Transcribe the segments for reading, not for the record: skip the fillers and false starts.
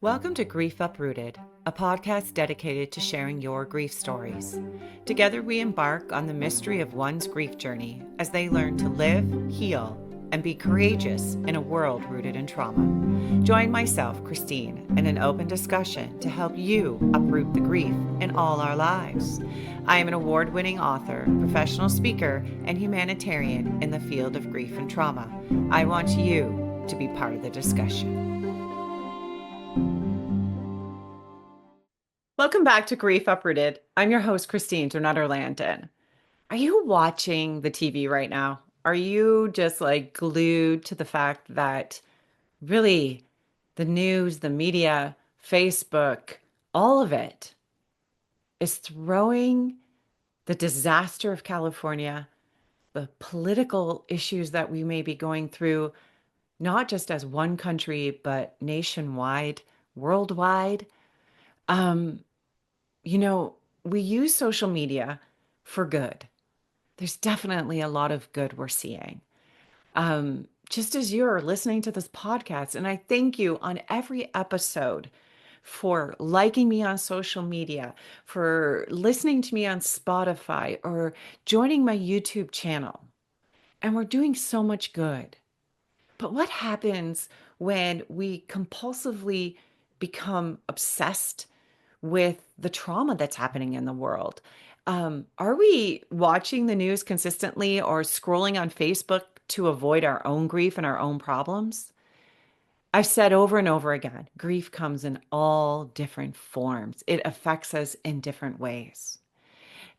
Welcome to Grief Uprooted, a podcast dedicated to sharing your grief stories. Together, we embark on the mystery of one's grief journey as they learn to live, heal, and be courageous in a world rooted in trauma. Join myself, Christine, in an open discussion to help you uproot the grief in all our lives. I am an award-winning author, professional speaker, and humanitarian in the field of grief and trauma. I want you to be part of the discussion. Welcome back to Grief Uprooted. I'm your host, Christine Landon. Are you watching the TV right now? Are you just like glued to the fact that really the news, the media, Facebook, all of it is throwing the disaster of California, the political issues that we may be going through, not just as one country, but nationwide, worldwide? Um, we use social media for good. There's definitely a lot of good we're seeing. Just as you're listening to this podcast, and I thank you on every episode for liking me on social media, for listening to me on Spotify, or joining my YouTube channel. And we're doing so much good. But what happens when we compulsively become obsessed with the trauma that's happening in the world? Are we watching the news consistently or scrolling on Facebook to avoid our own grief and our own problems? I've said over and over again, grief comes in all different forms. It affects us in different ways.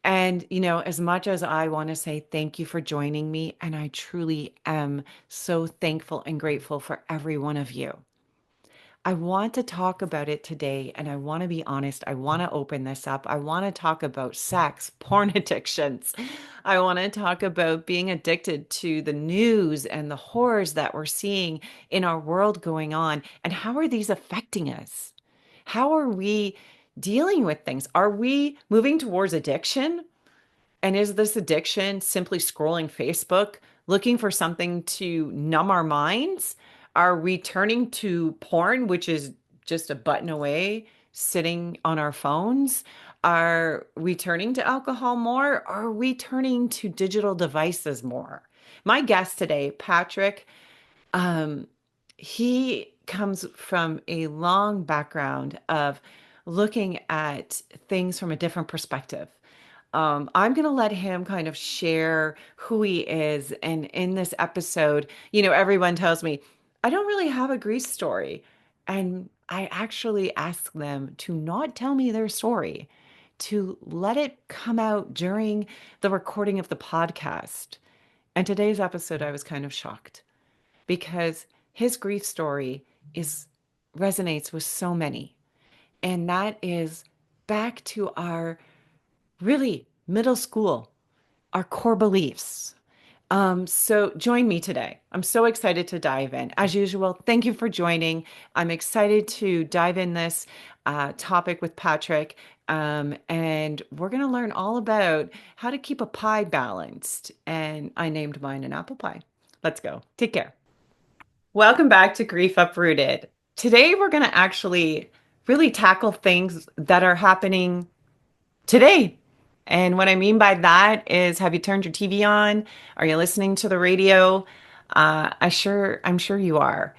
And, as much as I want to say thank you for joining me, and I truly am so thankful and grateful for every one of you. I want to talk about it today, and I want to be honest. I want to open this up. I want to talk about sex, porn addictions. I want to talk about being addicted to the news and the horrors that we're seeing in our world going on, and how are these affecting us? How are we dealing with things? Are we moving towards addiction? And is this addiction simply scrolling Facebook, looking for something to numb our minds? Are we turning to porn, which is just a button away, sitting on our phones? Are we turning to alcohol more? Are we turning to digital devices more? My guest today, Patrick, um, he comes from a long background of looking at things from a different perspective. I'm going to let him kind of share who he is. And in this episode, everyone tells me, I don't really have a grief story. And I actually ask them to not tell me their story, to let it come out during the recording of the podcast. And today's episode, I was kind of shocked because his grief story is resonates with so many. And that is back to our really middle school, our core beliefs. So join me today. I'm so excited to dive in. As usual, thank you for joining. I'm excited to dive in this topic with Patrick. And we're going to learn all about how to keep a pie balanced. And I named mine an apple pie. Let's go. Take care. Welcome back to Grief Uprooted. Today, we're going to actually really tackle things that are happening today. And what I mean by that is, have you turned your TV on? Are you listening to the radio? I'm sure you are.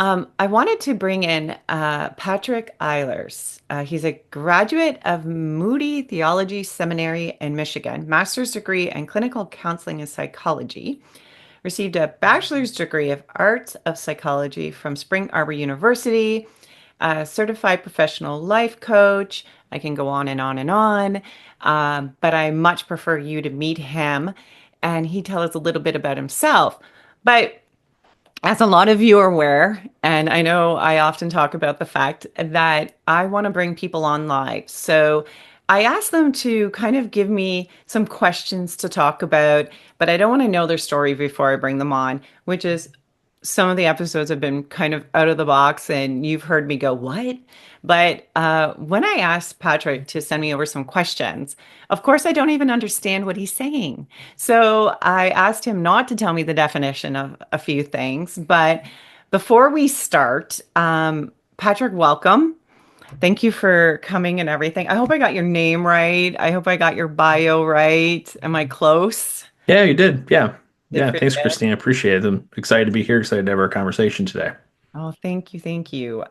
I wanted to bring in Patrick Eilers. He's a graduate of Moody Theology Seminary in Michigan, master's degree in clinical counseling and psychology. Received a bachelor's degree of arts of psychology from Spring Arbor University, a certified professional life coach. I can go on and on and on, but I much prefer you to meet him and he tell us a little bit about himself. But as a lot of you are aware, and I know I often talk about the fact that I want to bring people on live. So I asked them to kind of give me some questions to talk about, but I don't want to know their story before I bring them on, which is some of the episodes have been kind of out of the box and you've heard me go, what? But when I asked Patrick to send me over some questions, of course, I don't even understand what he's saying. So I asked him not to tell me the definition of a few things. But before we start, Patrick, welcome. Thank you for coming and everything. I hope I got your name right. I hope I got your bio right. Am I close? Yeah, you did. Yeah. Did Yeah. pretty Thanks, good. Christine. I appreciate it. I'm excited to be here, excited to have our conversation today. Oh, thank you. Thank you.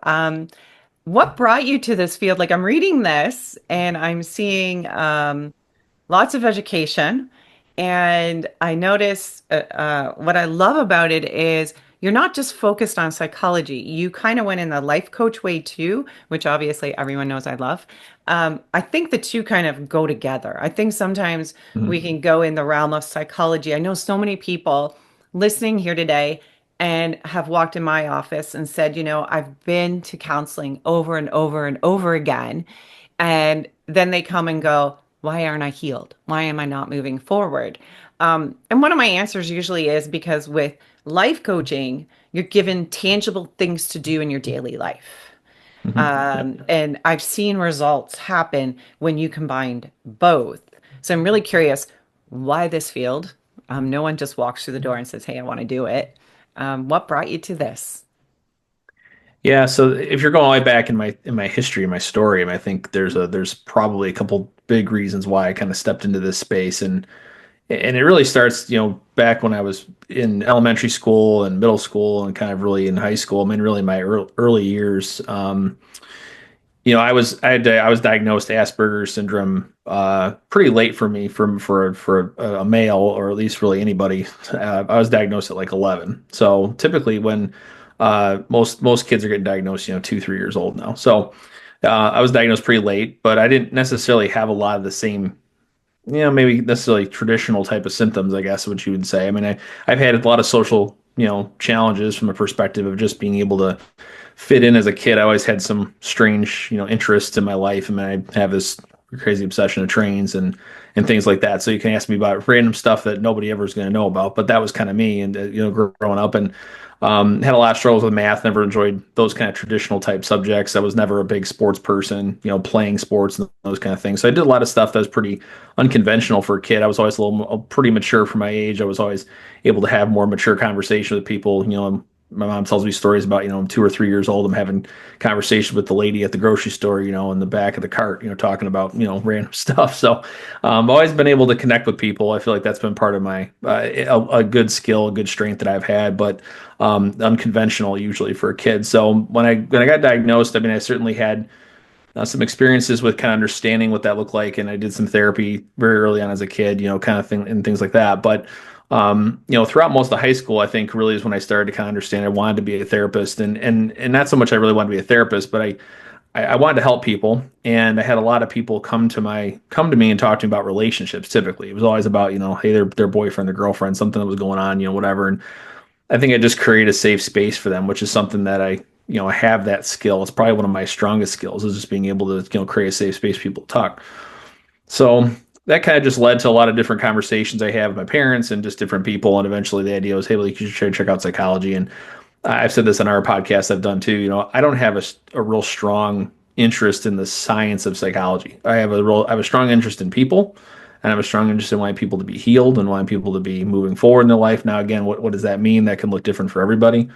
What brought you to this field? Like I'm reading this and I'm seeing lots of education. And I notice what I love about it is you're not just focused on psychology. You kind of went in the life coach way too, which obviously everyone knows I love. I think the two kind of go together. I think sometimes we Mhm. can go in the realm of psychology. I know so many people listening here today and have walked in my office and said, I've been to counseling over and over and over again. And then they come and go, why aren't I healed? Why am I not moving forward? And one of my answers usually is because with life coaching, you're given tangible things to do in your daily life. Yep. And I've seen results happen when you combined both. So I'm really curious why this field? No one just walks through the door and says, hey, I want to do it. What brought you to this? Yeah. So if you're going all the way back in my history, my story, I think there's probably a couple big reasons why I kind of stepped into this space, and it really starts, back when I was in elementary school and middle school and kind of really in high school. I mean, really my early years. I was diagnosed Asperger's syndrome pretty late for me for a male, or at least really anybody. I was diagnosed at like 11. So typically when most kids are getting diagnosed, 2, 3 years old now. So I was diagnosed pretty late, but I didn't necessarily have a lot of the same, maybe necessarily traditional type of symptoms, I guess, what you would say. I mean, I've had a lot of social, challenges from a perspective of just being able to fit in as a kid. I always had some strange, interests in my life. I mean, I have this crazy obsession of trains and things like that. So you can ask me about random stuff that nobody ever is going to know about. But that was kind of me, and growing up, and had a lot of struggles with math. Never enjoyed those kind of traditional type subjects. I was never a big sports person, playing sports and those kind of things. So I did a lot of stuff that was pretty unconventional for a kid. I was always pretty mature for my age. I was always able to have more mature conversation with people. My mom tells me stories about, I'm 2 or 3 years old. I'm having conversations with the lady at the grocery store, in the back of the cart, talking about, random stuff. So I've always been able to connect with people. I feel like that's been part of my, a good skill, a good strength that I've had, but unconventional usually for a kid. So when I got diagnosed, I mean, I certainly had some experiences with kind of understanding what that looked like. And I did some therapy very early on as a kid, kind of thing and things like that. But, throughout most of high school, I think really is when I started to kind of understand I wanted to be a therapist, and not so much I really wanted to be a therapist, but I wanted to help people. And I had a lot of people come to me and talk to me about relationships. Typically it was always about, hey, their boyfriend or girlfriend, something that was going on, whatever. And I think I just create a safe space for them, which is something that I have that skill. It's probably one of my strongest skills, is just being able to, create a safe space for people to talk. So that kind of just led to a lot of different conversations I have with my parents and just different people. And eventually the idea was, hey, well, you should check out psychology. And I've said this on our podcast I've done too. I don't have a real strong interest in the science of psychology. I have a strong interest in people, and I have a strong interest in wanting people to be healed and wanting people to be moving forward in their life. Now, again, what does that mean? That can look different for everybody.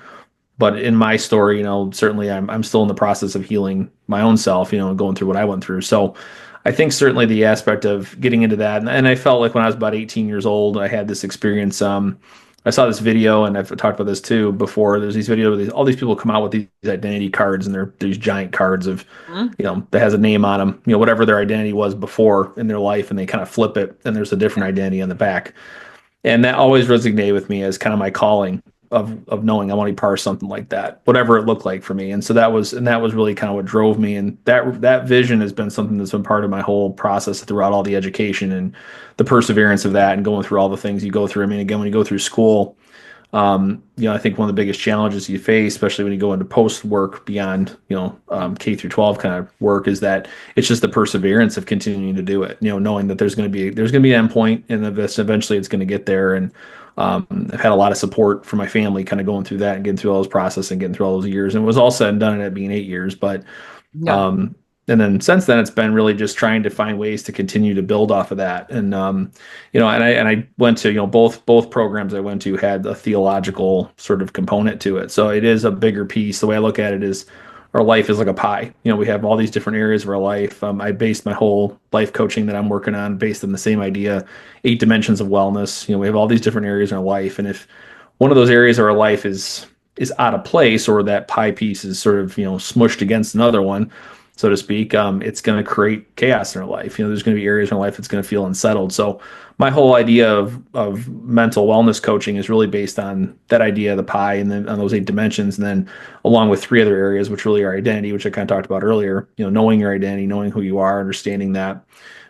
But in my story, certainly I'm still in the process of healing my own self, going through what I went through. So I think certainly the aspect of getting into that, and I felt like when I was about 18 years old, I had this experience. I saw this video, and I've talked about this too before. There's these videos where all these people come out with these identity cards, and they're these giant cards of, Hmm? that has a name on them, whatever their identity was before in their life, and they kind of flip it, and there's a different identity on the back. And that always resonated with me as kind of my calling of knowing I want to be part of something like that, whatever it looked like for me. And so that was really kind of what drove me. And that vision has been something that's been part of my whole process throughout all the education and the perseverance of that and going through all the things you go through. I mean, again, when you go through school, I think one of the biggest challenges you face, especially when you go into post work beyond, K through 12 kind of work, is that it's just the perseverance of continuing to do it, knowing that there's going to be an end point, and eventually it's going to get there. And I've had a lot of support from my family kind of going through that and getting through all those process and getting through all those years. And it was all said and done at being 8 years, but Yeah. um, and then since then, it's been really just trying to find ways to continue to build off of that. And and I went to, both programs I went to had a theological sort of component to it. So it is a bigger piece. The way I look at it is our life is like a pie. We have all these different areas of our life. I based my whole life coaching that I'm working on based on the same idea, 8 dimensions of wellness. We have all these different areas in our life, and if one of those areas of our life is out of place, or that pie piece is sort of smushed against another one, so to speak, it's going to create chaos in our life. There's going to be areas in our life that's going to feel unsettled. So my whole idea of mental wellness coaching is really based on that idea of the pie, and then on those 8 dimensions, and then along with three other areas, which really are identity, which I kind of talked about earlier. Knowing your identity, knowing who you are, understanding that,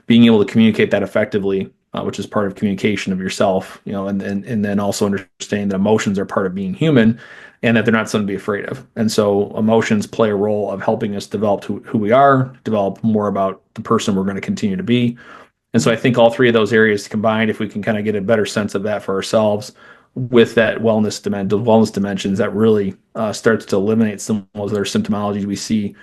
being able to communicate that effectively, which is part of communication of yourself. And then also understanding that emotions are part of being human, and that they're not something to be afraid of. And so emotions play a role of helping us develop who we are, develop more about the person we're going to continue to be. And so I think all three of those areas combined, if we can kind of get a better sense of that for ourselves with that wellness dimensions, that really starts to eliminate some of those other symptomologies we see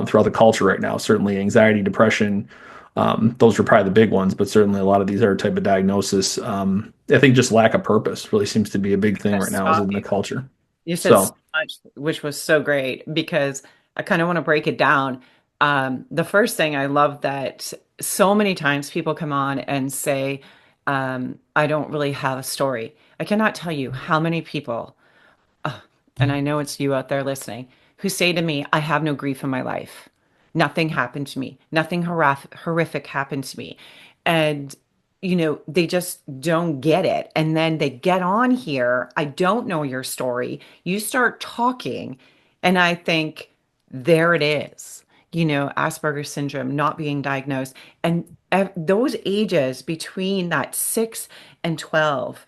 throughout the culture right now. Certainly anxiety, depression, those are probably the big ones, but certainly a lot of these other type of diagnosis. I think just lack of purpose really seems to be a big thing Gonna right now is stop in the you. culture. You said so So, much, which was so great because I kind of want to break it down. The first thing I love that so many times people come on and say, I don't really have a story. I cannot tell you how many people, and I know it's you out there listening, who say to me, I have no grief in my life. Nothing happened to me. Nothing horrific happened to me. And, they just don't get it. And then they get on here. I don't know your story. You start talking, and I think, there it is. Asperger's syndrome, not being diagnosed. And those ages between that 6 and 12,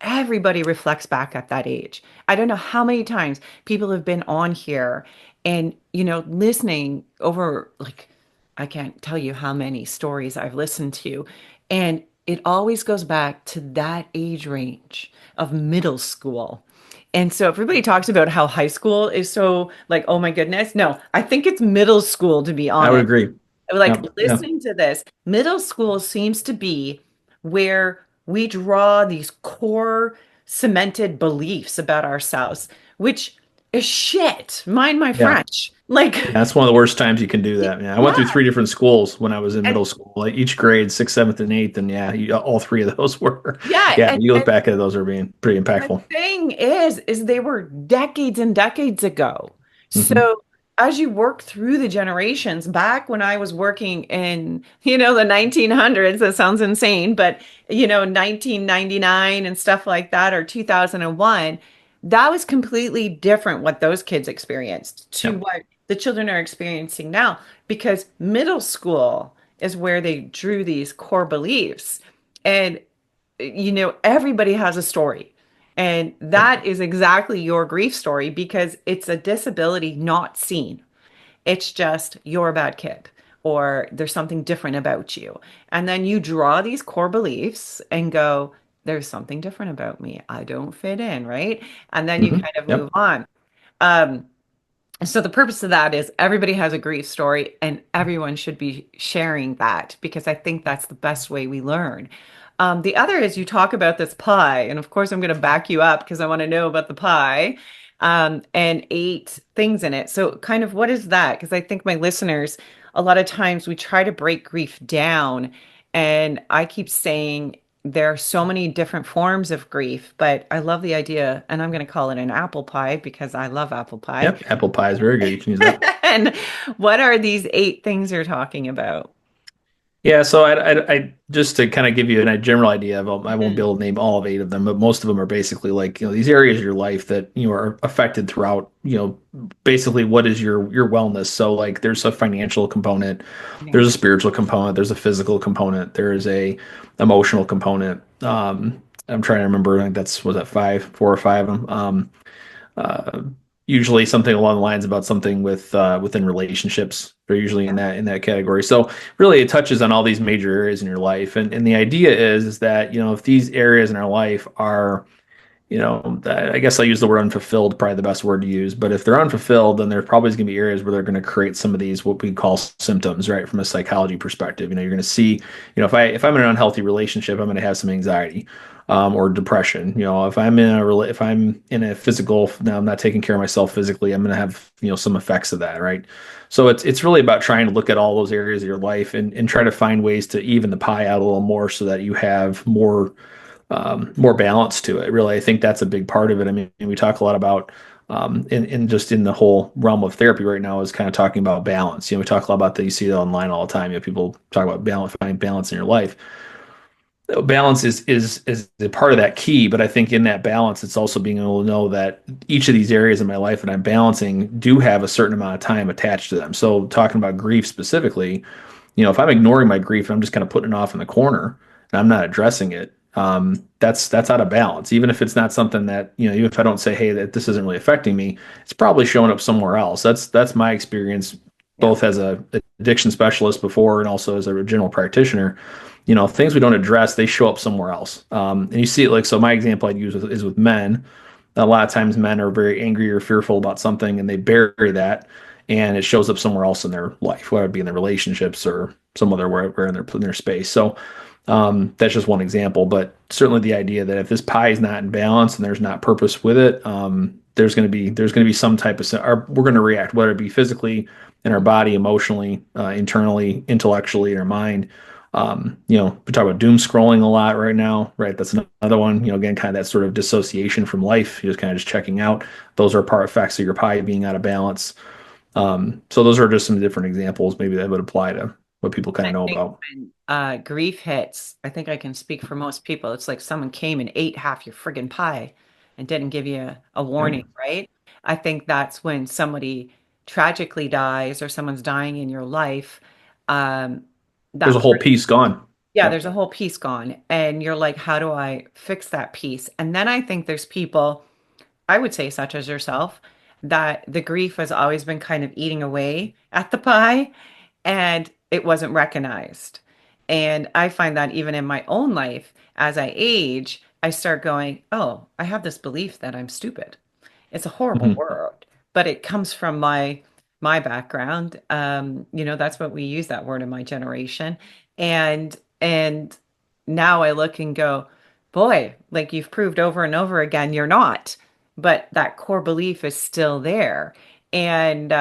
everybody reflects back at that age. I don't know how many times people have been on here and, listening over, like, I can't tell you how many stories I've listened to. And it always goes back to that age range of middle school. And so everybody talks about how high school is so like, oh my goodness. No, I think it's middle school, to be I would honest. agree. Like, Yep. Yeah. listening to this, middle school seems to be where we draw these core cemented beliefs about ourselves, which is shit. Mind my Yeah. French. Like, Yeah, that's one of the worst times you can do that. Yeah, I went through yeah. three different schools when I was in And middle school, like each grade, sixth, seventh, and eighth, and yeah, all three of those were, yeah, yeah. and, You look and back at those are being pretty the impactful. thing is they were decades and decades ago. Hmm. So as you work through the generations, back when I was working in, the 1900s, that sounds insane, but 1999 and stuff like that, or 2001, that was completely different what those kids experienced to Yep. what the children are experiencing now, because middle school is where they drew these core beliefs. And everybody has a story. And Yep. that is exactly your grief story because it's a disability not seen. It's just you're a bad kid or there's something different about you. And then you draw these core beliefs and go, there's something different about me. I don't fit in, right? And then you Hmm. kind of move Yep. on. Um, so the purpose of that is everybody has a grief story and everyone should be sharing that because I think that's the best way we learn. The other is you talk about this pie, and of course I'm going to back you up because I want to know about the pie, and 8 things in it. So kind of what is that? Because I think my listeners, a lot of times we try to break grief down, and I keep saying there are so many different forms of grief, but I love the idea, and I'm going to call it an apple pie because I love apple pie. Yep. Apple pie is very good. You can use that. And what are these 8 things you're talking about? Yeah, so I just to kind of give you a general idea of, I won't be Mhm. able to name all of 8 of them, but most of them are basically like, these areas of your life that are affected throughout, basically what is your wellness. So like there's a financial component, there's a Financial. spiritual component, there's a physical component, there is a emotional component. I'm trying to remember, I think was that 4 or 5 of them. Uh, Usually something along the lines about something within relationships. They're usually in Yeah. that category. So really, it touches on all these major areas in your life, and the idea is that if these areas in our life are I guess I'll use the word unfulfilled, probably the best word to use. But if they're unfulfilled, then there's probably going to be areas where they're going to create some of these what we call symptoms, right? From a psychology perspective, you're going to see, if I'm in an unhealthy relationship, I'm going to have some anxiety. or depression. If I'm in if I'm in a physical, now I'm not taking care of myself physically, I'm going to have, some effects of that, right? So it's really about trying to look at all those areas of your life and try to find ways to even the pie out a little more so that you have more balance to it. Really, I think that's a big part of it. I mean, we talk a lot about in just in the whole realm of therapy right now is kind of talking about balance. We talk a lot about that. You see it online all the time. People talk about balance, finding balance in your life. Balance is a part of that key, but I think in that balance, it's also being able to know that each of these areas in my life that I'm balancing do have a certain amount of time attached to them. So talking about grief specifically, if I'm ignoring my grief and I'm just kind of putting it off in the corner and I'm not addressing it, that's out of balance. Even if it's not something that, even if I don't say, hey, that this isn't really affecting me, it's probably showing up somewhere else. That's my experience, Yeah. both as a addiction specialist before and also as a general practitioner. Things we don't address, they show up somewhere else. And you see it like, so my example I'd use is with men. A lot of times men are very angry or fearful about something and they bury that and it shows up somewhere else in their life, whether it be in their relationships or some other where in their space. So that's just one example, but certainly the idea that if this pie is not in balance and there's not purpose with it, there's going to be some type of we're going to react, whether it be physically in our body, emotionally, internally, intellectually, in our mind. We talk about doom scrolling a lot right now, right? That's another one. Again, kind of that sort of dissociation from life. You're just kind of just checking out. Those are part effects of your pie being out of balance. So those are just some different examples, maybe that would apply to what people kind I of know think about. when grief hits, I think I can speak for most people. It's like someone came and ate half your friggin' pie and didn't give you a Yeah. warning, right? I think that's when somebody tragically dies or someone's dying in your life. Um, There's that a whole part, piece gone. yeah, Yep. there's a whole piece gone. And you're like, how do I fix that piece? And then I think there's people, I would say, such as yourself, that the grief has always been kind of eating away at the pie and it wasn't recognized. And I find that even in my own life, as I age, I start going, oh, I have this belief that I'm stupid. It's a horrible Hmm. word, but it comes from my background. That's what we use that word in my generation. And now I look and go, boy, like you've proved over and over again, you're not. But that core belief is still there. And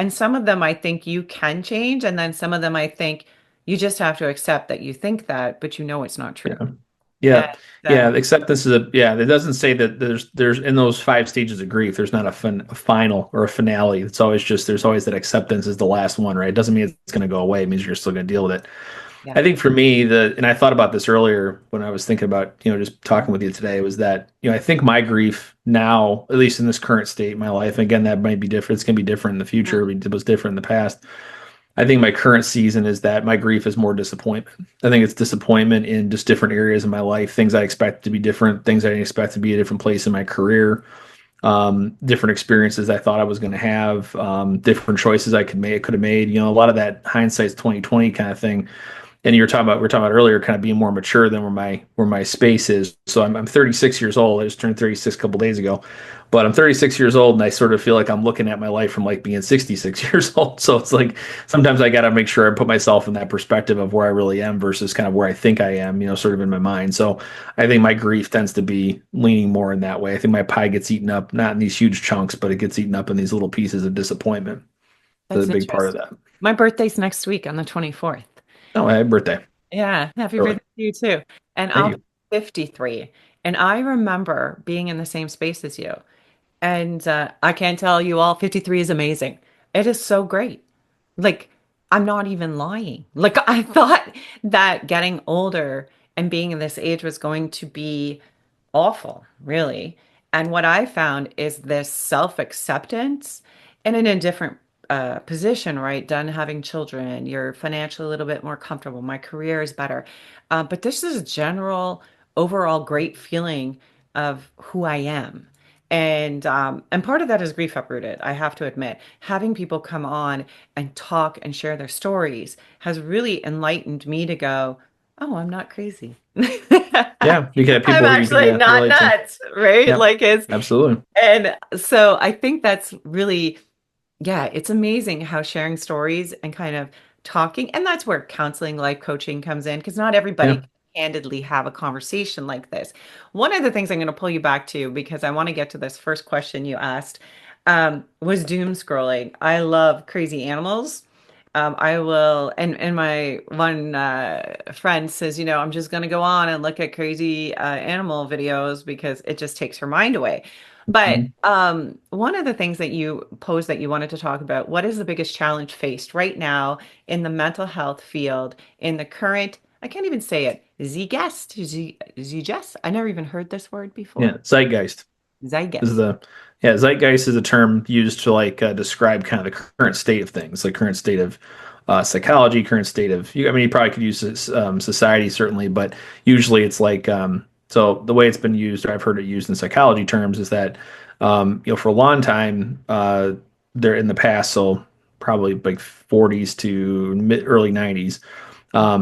some of them I think you can change, and then some of them I think you just have to accept that you think that, but you know it's not true. Yeah. And Yeah. uh, Yeah. Acceptance is yeah, it doesn't say that there's in those five stages of grief, there's not a final or a finale. It's always just, there's always that acceptance is the last one, right? It doesn't mean it's going to go away. It means you're still going to deal with it. yeah, I think for me, and I thought about this earlier when I was thinking about, just talking with you today, was that, I think my grief now, at least in this current state in my life, and again, that might be different. It's going to be different in the future. It was different in the past. I think my current season is that my grief is more disappointment. I think it's disappointment in just different areas of my life, things I expect to be different, things I didn't expect to be a different place in my career, different experiences I thought I was going to have, different choices could have made. A lot of that hindsight's 2020 kind of thing. And we were talking about earlier, kind of being more mature than where my space is. So I'm 36 years old. I just turned 36 a couple days ago, but I'm 36 years old, and I sort of feel like I'm looking at my life from like being 66 years old. So it's like sometimes I got to make sure I put myself in that perspective of where I really am versus kind of where I think I am, sort of in my mind. So I think my grief tends to be leaning more in that way. I think my pie gets eaten up, not in these huge chunks, but it gets eaten up in these little pieces of disappointment. That's a that's big part of interesting. that. My birthday's next week on the 24th. Oh, happy birthday. Yeah, happy Early. birthday to you too. And Thank I'll be you. 53. And I remember being in the same space as you. And I can tell you all, 53 is amazing. It is so great. Like, I'm not even lying. Like, I thought that getting older and being in this age was going to be awful, really. And what I found is this self-acceptance and in a different position, right? Done having children, you're financially a little bit more comfortable. My career is better. But this is a general, overall great feeling of who I am. And part of that is Grief Uprooted, I have to admit. Having people come on and talk and share their stories has really enlightened me to go, oh, I'm not crazy. Yeah, you can have I'm people who you can, actually yeah, not relate to. nuts, right? Yep, Like it's, absolutely. and so I think that's really, yeah, it's amazing how sharing stories and kind of talking, and that's where counseling, life coaching comes in, because not everybody Yeah, can candidly have a conversation like this. One of the things I'm going to pull you back to, because I want to get to this first question you asked, was doom scrolling. I love crazy animals. I will, and my one friend says, I'm just going to go on and look at crazy animal videos because it just takes her mind away. But Mhm. one of the things that you posed that you wanted to talk about, what is the biggest challenge faced right now in the mental health field in the current, I can't even say it, Zeitgeist? I never even heard this word Yeah, before. zeitgeist is Zeitgeist. the yeah, zeitgeist is a term used to like describe kind of the current state of things, like current state of psychology, current state of. I mean, you probably could use this, society certainly, but usually it's like so the way it's been used, or I've heard it used in psychology terms, is that for a long time there in the past, so probably like 40s to early 90s.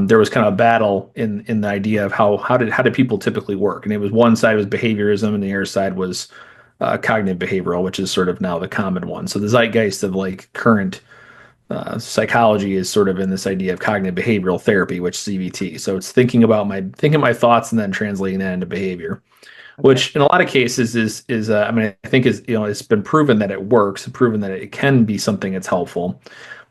There was kind of a battle in the idea of how did people typically work, and it was one side was behaviorism, and the other side was cognitive behavioral, which is sort of now the common one. So the zeitgeist of like current psychology is sort of in this idea of cognitive behavioral therapy, which is CBT. So it's thinking my thoughts and then translating that into behavior, Okay. which in a lot of cases is I mean I think is it's been proven that it works, proven that it can be something that's helpful.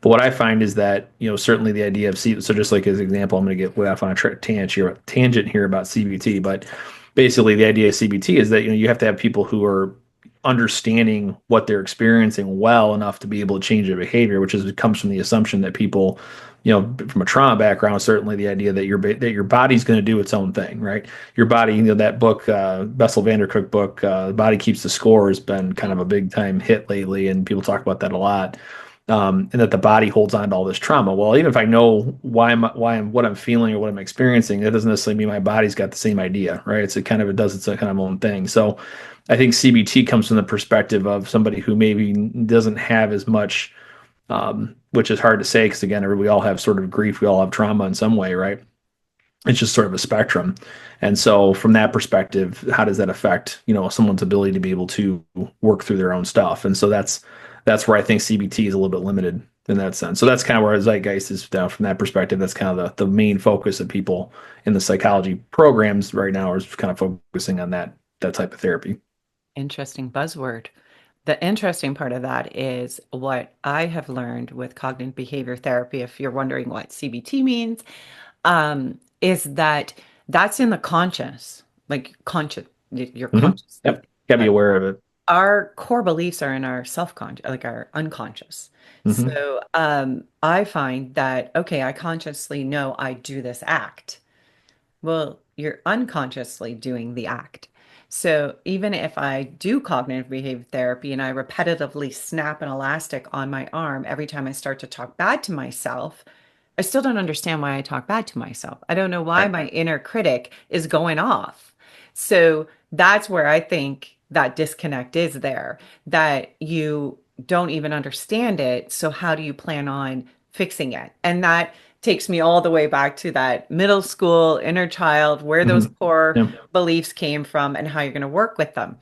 But what I find is that certainly the idea of so just like as an example, I'm going to get way off on a tangent here about CBT, but basically the idea of CBT is that you have to have people who are understanding what they're experiencing well enough to be able to change their behavior, which is it comes from the assumption that people, from a trauma background, certainly the idea that your body's going to do its own thing, right? Your body, that book, Bessel van der Kolk book, The Body Keeps the Score, has been kind of a big time hit lately, and people talk about that a lot. And that the body holds on to all this trauma. Well, even if I know what I'm feeling or what I'm experiencing, that doesn't necessarily mean my body's got the same idea, right? It does its kind of own thing. So I think CBT comes from the perspective of somebody who maybe doesn't have as much, which is hard to say because again, we all have sort of grief, we all have trauma in some way, right? It's just sort of a spectrum. And so from that perspective, how does that affect, someone's ability to be able to work through their own stuff? And so that's where I think CBT is a little bit limited in that sense. So that's kind of where Zeitgeist is down from that perspective. That's kind of the main focus of people in the psychology programs right now is kind of focusing on that type of therapy. Interesting buzzword. The interesting part of that is what I have learned with cognitive behavior therapy, if you're wondering what CBT means, is that that's in the conscious, like conscious, your conscious state. Yep. Got to be That aware of it. our core beliefs are in our self-conscious, like our unconscious. Hmm. So I find that, okay, I consciously know I do this act. Well, you're unconsciously doing the act. So even if I do cognitive behavior therapy and I repetitively snap an elastic on my arm every time I start to talk bad to myself, I still don't understand why I talk bad to myself. I don't know why Right. my inner critic is going off. So that's where I think that disconnect is there, that you don't even understand it. So how do you plan on fixing it? And that takes me all the way back to that middle school inner child, where those Hmm. core Yeah. beliefs came from and how you're going to work with them.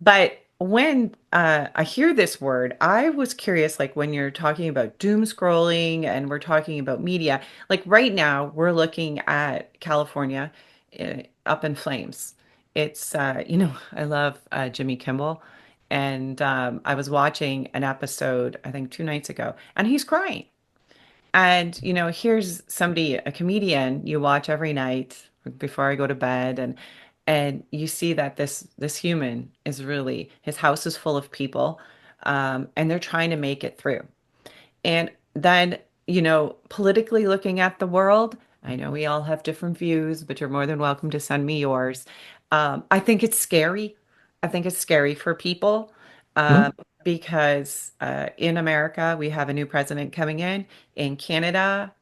But when I hear this word, I was curious, like when you're talking about doom scrolling and we're talking about media, like right now we're looking at California up in flames. It's, I love Jimmy Kimmel. And I was watching an episode, I think 2 nights ago, and he's crying. And, here's somebody, a comedian you watch every night before I go to bed, and you see that this human is really, his house is full of people, and they're trying to make it through. And then, politically looking at the world, I know we all have different views, but you're more than welcome to send me yours. I think it's scary. I think it's scary for people um, Mhm. because in America, we have a new president coming in. In Canada,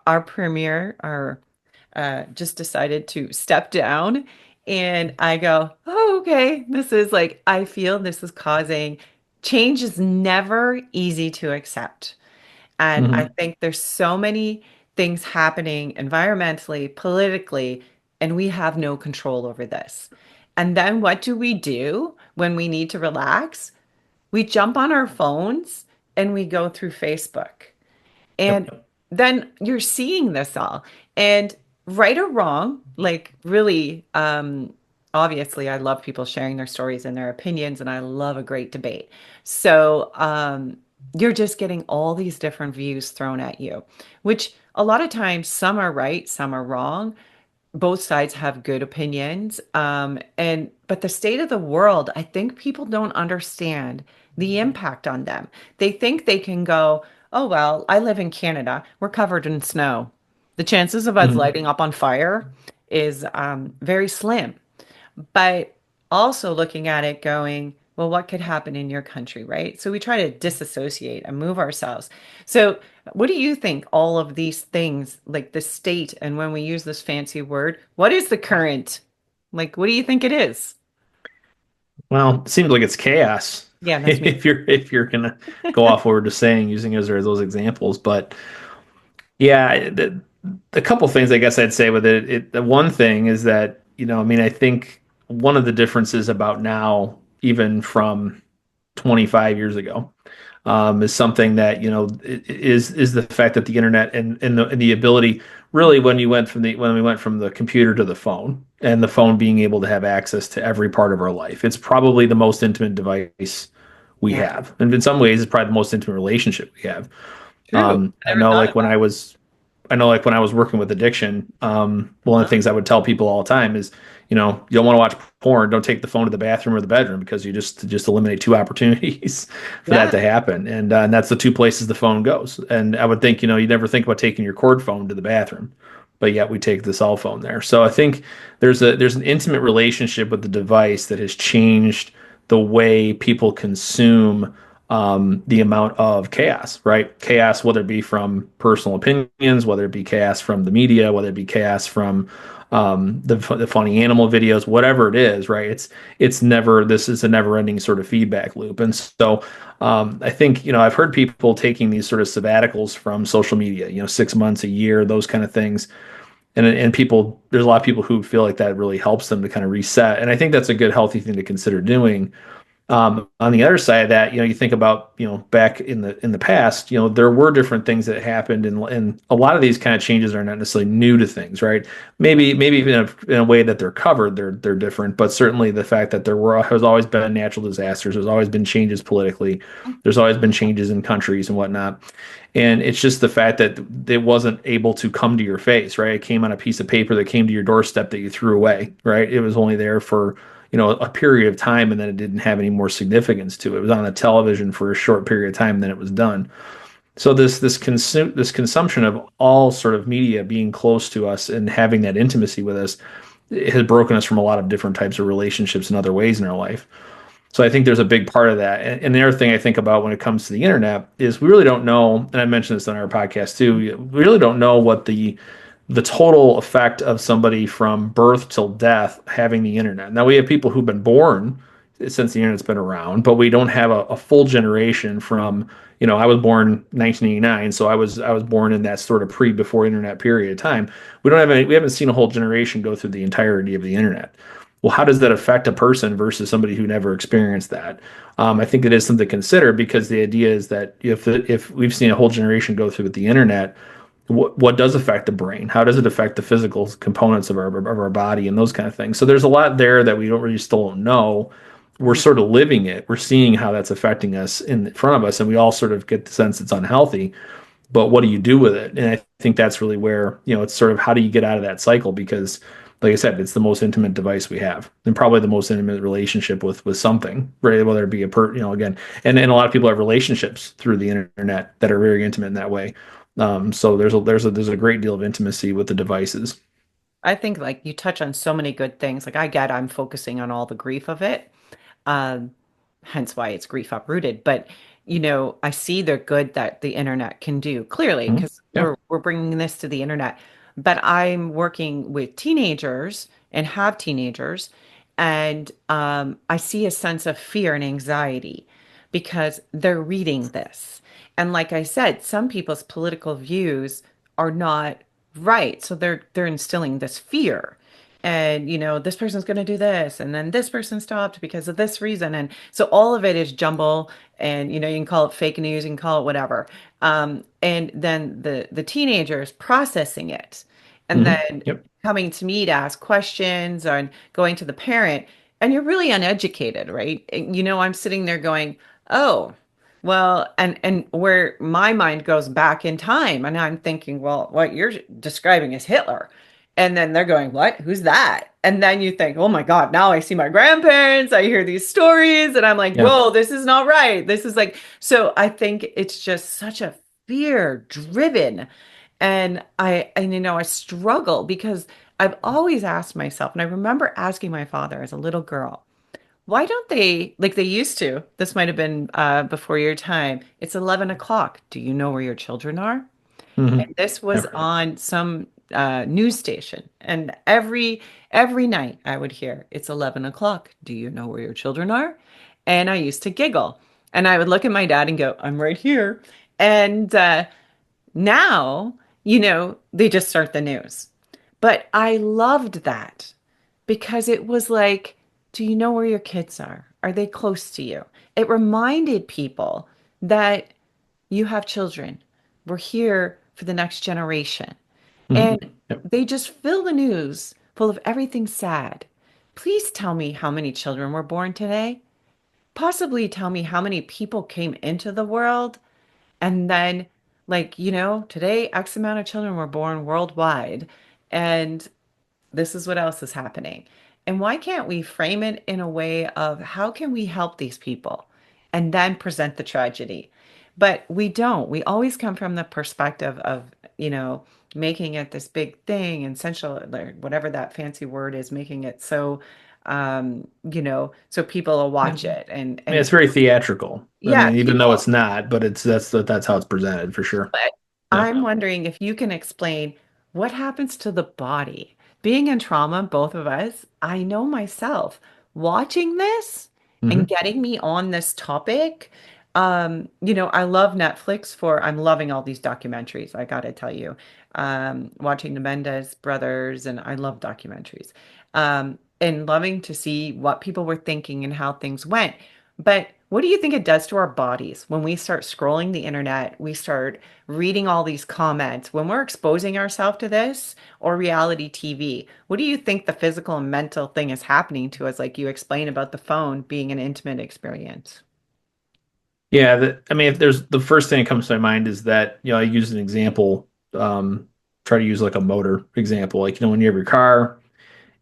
our premier, just decided to step down. And I go, oh, okay. This is like, I feel this is causing change is never easy to accept. And I Mhm. think there's so many things happening environmentally, politically, and we have no control over this. And then what do we do when we need to relax? We jump on our phones and we go through Facebook. And Yep. then you're seeing this all. And right or wrong, like really, obviously, I love people sharing their stories and their opinions, and I love a great debate. So, you're just getting all these different views thrown at you, which a lot of times some are right, some are wrong. Both sides have good opinions. And but the state of the world, I think people don't understand the impact on them. They think they can go, oh, well, I live in Canada. We're covered in snow. The chances of us Mhm. lighting up on fire is very slim. But also looking at it going, well, what could happen in your country, right? So we try to disassociate and move ourselves. So, what do you think all of these things, like the state, and when we use this fancy word, what is the current? Like, what do you think it is? Well, it seems like it's chaos Yeah, that's me. if you're gonna go off what we're just saying using those examples. But yeah, the couple things I guess I'd say with it, the one thing is that, I mean, I think one of the differences about now, even from 25 years ago, is something that, is the fact that the internet and the ability, really, when we went from the computer to the phone, and the phone being able to have access to every part of our life. It's probably the most intimate device we Yeah, have, and in some ways it's probably the most intimate relationship we have. true. I I never know, thought like of when that. I was working with addiction, one of the Huh? things I would tell people all the time is, you don't want to watch porn, don't take the phone to the bathroom or the bedroom, because you just eliminate two opportunities for that Yeah, to happen, and that's the two places the phone goes. And I would think, you never think about taking your cord phone to the bathroom, but yet we take the cell phone there. So I think there's an intimate relationship with the device that has changed the way people consume the amount of chaos, right? Chaos, whether it be from personal opinions, whether it be chaos from the media, whether it be chaos from the funny animal videos, whatever it is, right? It's never this is a never ending sort of feedback loop, and so I think, I've heard people taking these sort of sabbaticals from social media, 6 months, a year, those kind of things, and people, there's a lot of people who feel like that really helps them to kind of reset, and I think that's a good, healthy thing to consider doing. On the other side of that, you think about, back in the past, there were different things that happened, and a lot of these kind of changes are not necessarily new to things, right? Maybe even in a way that they're covered, they're different, but certainly the fact that there were has always been natural disasters, there's always been changes politically, there's always been changes in countries and whatnot, and it's just the fact that it wasn't able to come to your face, right? It came on a piece of paper that came to your doorstep that you threw away, right? It was only there for a period of time, and then it didn't have any more significance to it. It was on the television for a short period of time, and then it was done. So this consumption of all sort of media being close to us and having that intimacy with us, it has broken us from a lot of different types of relationships and other ways in our life. So I think there's a big part of that. And the other thing I think about when it comes to the internet is we really don't know, and I mentioned this on our podcast too, we really don't know what the total effect of somebody from birth till death having the internet. Now we have people who've been born since the internet's been around, but we don't have a full generation from, I was born 1989, so I was born in that sort of before internet period of time. We haven't seen a whole generation go through the entirety of the internet. Well, how does that affect a person versus somebody who never experienced that? I think it is something to consider, because the idea is that if we've seen a whole generation go through with the internet, what does affect the brain? How does it affect the physical components of our body and those kind of things? So there's a lot there that we don't really still don't know. We're Mhm. sort of living it. We're seeing how that's affecting us in front of us, and we all sort of get the sense it's unhealthy. But what do you do with it? And I think that's really where, it's sort of, how do you get out of that cycle? Because, like I said, it's the most intimate device we have, and probably the most intimate relationship with something, right? Whether it be again, and a lot of people have relationships through the internet that are very intimate in that way. So there's a great deal of intimacy with the devices. I think like you touch on so many good things. Like I get I'm focusing on all the grief of it. Um, hence why it's Grief Uprooted. But I see the good that the internet can do clearly Mhm. because Yeah. we're bringing this to the internet. But I'm working with teenagers and have teenagers, and I see a sense of fear and anxiety because they're reading this. And like I said, some people's political views are not right, so they're instilling this fear. And this person's going to do this, and then this person stopped because of this reason, and so all of it is jumble. And you can call it fake news, you can call it whatever. And then the teenagers processing it, and Hmm. then Yep. coming to me to ask questions and going to the parent, and you're really uneducated, right? And, I'm sitting there going, oh, well, and where my mind goes back in time, and I'm thinking, well, what you're describing is Hitler. And then they're going, what? Who's that? And then you think, oh my God, now I see my grandparents, I hear these stories, and I'm like, Yeah. whoa, this is not right. This is like, so I think it's just such a fear driven. And I struggle because I've always asked myself, and I remember asking my father as a little girl, why don't they, like they used to, this might have been before your time, it's 11 o'clock. Do you know where your children are? Hmm. And this was Yep. on some news station. And every night I would hear, it's 11 o'clock. Do you know where your children are? And I used to giggle. And I would look at my dad and go, I'm right here. And now, they just start the news. But I loved that because it was like, do you know where your kids are? Are they close to you? It reminded people that you have children. We're here for the next generation. Hmm. And Yep. they just fill the news full of everything sad. Please tell me how many children were born today. Possibly tell me how many people came into the world. And then, like, today, X amount of children were born worldwide. And this is what else is happening. And why can't we frame it in a way of how can we help these people and then present the tragedy? But we don't. We always come from the perspective of, you know, making it this big thing and central, or whatever that fancy word is, making it so, so people will Yeah. watch it. And, Yeah, and it's very theatrical. I yeah, mean, even though people. it's not, but that's how it's presented for sure. But Yeah. I'm wondering if you can explain what happens to the body. Being in trauma, both of us, I know myself watching this and Hmm. getting me on this topic. I love Netflix I'm loving all these documentaries, I gotta tell you. Watching the Mendez brothers, and I love documentaries. And loving to see what people were thinking and how things went. But what do you think it does to our bodies when we start scrolling the internet? We start reading all these comments. When we're exposing ourselves to this or reality TV, what do you think the physical and mental thing is happening to us? Like you explained about the phone being an intimate experience. Yeah, I mean, if there's the first thing that comes to my mind is that, I use an example, try to use like a motor example, like, when you have your car